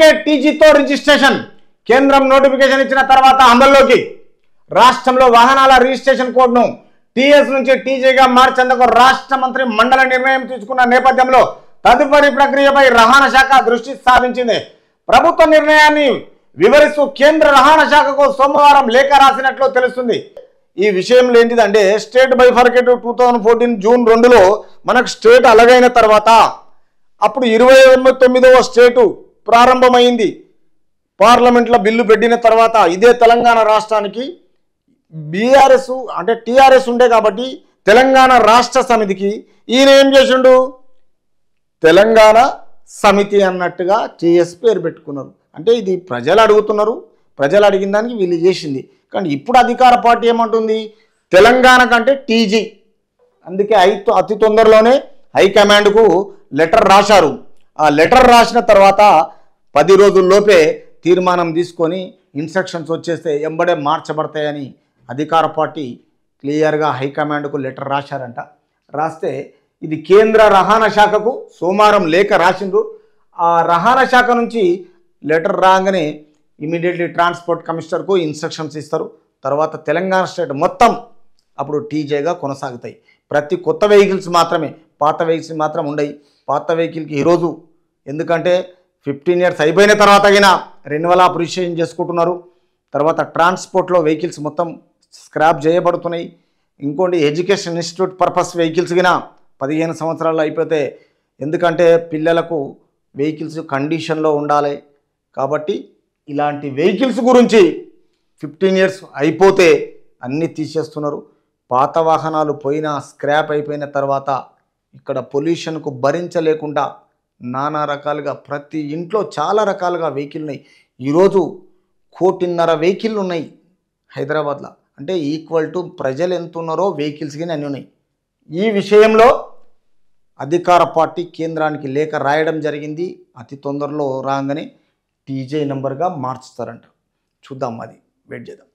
ఇప్పటికే టీజీతో రిజిస్ట్రేషన్ కేంద్రం నోటిఫికేషన్ ఇచ్చిన తర్వాత అమల్లోకి రాష్ట్రంలో వాహనాల రిజిస్ట్రేషన్ కోడ్ను టీఎస్ నుంచి టీజీగా మార్చేందుకు రాష్ట్ర మంత్రి మండలి నిర్ణయం తీసుకున్న నేపథ్యంలో తదుపరి ప్రక్రియపై రవాణా శాఖ దృష్టి సారించింది. ప్రభుత్వ నిర్ణయాన్ని వివరిస్తూ కేంద్ర రవాణా శాఖకు సోమవారం లేఖ రాసినట్లు తెలుస్తుంది. ఈ విషయంలో ఏంటిదంటే స్టేట్ బైఫర్కేట్ 2014 జూన్ 2లో మనకు స్టేట్ అలగైన తర్వాత అప్పుడు 29వ స్టేటు ప్రారంభమైంది. పార్లమెంట్లో బిల్లు పెట్టిన తర్వాత ఇదే తెలంగాణ రాష్ట్రానికి బీఆర్ఎస్ అంటే టీఆర్ఎస్ ఉండే కాబట్టి తెలంగాణ రాష్ట్ర సమితికి ఈయన ఏం చేసిండు, తెలంగాణ సమితి అన్నట్టుగా టీఎస్ పేరు పెట్టుకున్నారు. అంటే ఇది ప్రజలు అడుగుతున్నారు, ప్రజలు అడిగిన దానికి వీళ్ళు చేసింది. కానీ ఇప్పుడు అధికార పార్టీ ఏమంటుంది, తెలంగాణ కంటే టీజీ. అందుకే అతి తొందరలోనే హైకమాండ్కు లెటర్ రాశారు. ఆ లెటర్ రాసిన తర్వాత 10 రోజుల్లోపే తీర్మానం తీసుకొని ఇన్స్ట్రక్షన్స్ వచ్చేస్తే ఎంబడే మార్చబడతాయని అధికార పార్టీ క్లియర్గా హైకమాండ్కు లెటర్ రాశారంట. రాస్తే ఇది కేంద్ర రవాణా శాఖకు సోమవారం లేఖ రాసిండ్రు. ఆ రవాణా శాఖ నుంచి లెటర్ రాగానే ఇమీడియట్లీ ట్రాన్స్పోర్ట్ కమిషనర్కు ఇన్స్ట్రక్షన్స్ ఇస్తారు. తర్వాత తెలంగాణ స్టేట్ మొత్తం అప్పుడు టీజేగా కొనసాగుతాయి. ప్రతి కొత్త వెహికల్స్ మాత్రమే, పాత వెహికల్స్ మాత్రం ఉండయి. పాత వెహికల్కి ఈరోజు ఎందుకంటే 15 ఇయర్స్ అయిపోయిన తర్వాత అయినా రెన్యువల్ అప్రిషియేషన్ చేసుకుంటున్నారు. తర్వాత ట్రాన్స్పోర్ట్లో వెహికల్స్ మొత్తం స్క్రాప్ చేయబడుతున్నాయి. ఇంకోటి ఎడ్యుకేషన్ ఇన్స్టిట్యూట్ పర్పస్ వెహికల్స్ కినా 15 సంవత్సరాలు అయిపోతే, ఎందుకంటే పిల్లలకు వెహికల్స్ కండిషన్లో ఉండాలి కాబట్టి ఇలాంటి వెహికల్స్ గురించి 15 ఇయర్స్ అయిపోతే అన్నీ తీసేస్తున్నారు. పాత వాహనాలు పోయినా స్క్రాప్ అయిపోయిన తర్వాత ఇక్కడ పొల్యూషన్కు భరించలేకుండా నానా రకాలుగా ప్రతి ఇంట్లో చాలా రకాలుగా వెహికల్ ఉన్నాయి. ఈరోజు 1.5 కోటి వెహికల్ ఉన్నాయి హైదరాబాద్లో. అంటే ఈక్వల్ టు ప్రజలు ఎంత ఉన్నారో వెహికల్స్ కానీ అన్నీ ఉన్నాయి. ఈ విషయంలో అధికార పార్టీ కేంద్రానికి లేఖ రాయడం జరిగింది. అతి తొందరలో రాగానే టీజే నెంబర్గా మార్చుతారంట. చూద్దాం, అది వెయిట్ చేద్దాం.